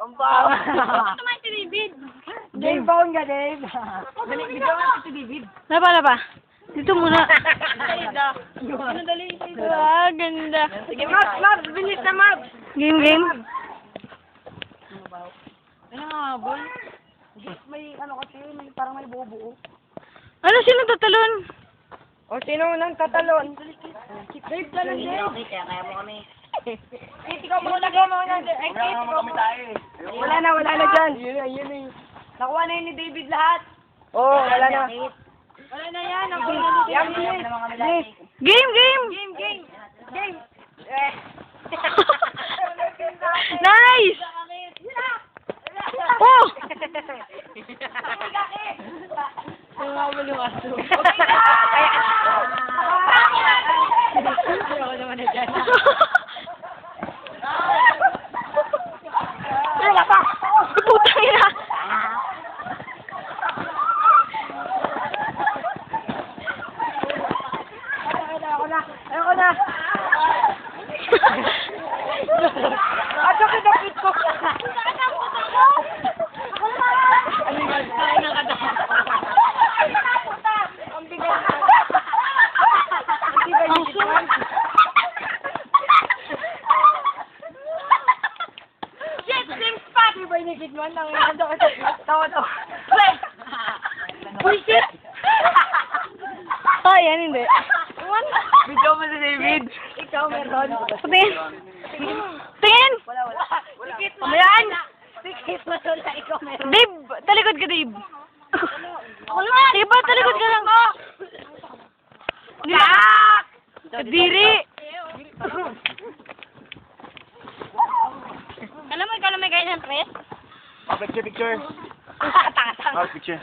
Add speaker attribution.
Speaker 1: Ang bawa.
Speaker 2: Ito naman si David.
Speaker 1: Dave, baon ka, Dave. Dali, bigyan mo si David.
Speaker 2: Laba. Dito muna.
Speaker 1: Ganda.
Speaker 2: Ah, ganda.
Speaker 1: Sige, Max, bilis na, Max.
Speaker 2: Game.
Speaker 1: Ano nga, boy? May ano kasi, parang may buo-buo.
Speaker 2: Ano, sino tatalon?
Speaker 1: O, sino nang tatalon? Dave, talon, Dave.
Speaker 3: Okay, kaya mo kami.
Speaker 1: Kit, ikaw muna, Dave. Ay, Kit, ikaw muna. Wala na dyan. Yun. Nakuha na yun ni David lahat. Oo, wala na. Wala na yan. Nakuha na ni David. Yan,
Speaker 2: Game.
Speaker 1: Game.
Speaker 2: Nice! Oh!
Speaker 1: Tumawal yung aso. Ako naman na dyan.
Speaker 2: Wala pa! Putang ina!
Speaker 1: Ayoko na. Ato kinakit ko. Ang bigat. Hindi ba yung gitman?
Speaker 2: Shit, same spot!
Speaker 1: Hindi ba yung gitman? Nangyayon ako sa tawa.
Speaker 2: Bullshit! Oh, yan hindi.
Speaker 1: Video mo si David. Ikaw meron.
Speaker 2: Tingin! Tingin!
Speaker 1: Wala.
Speaker 2: Ayan!
Speaker 1: Sikit mo wala. Ikaw meron.
Speaker 2: Dave! Talikod ka, Dave! Sige ba, talikod ka lang. Yak! Kadiri! Alam mo, ikaw na may ganyan, Chris?
Speaker 3: Picture.
Speaker 2: Tanga-tanga.
Speaker 3: Picture.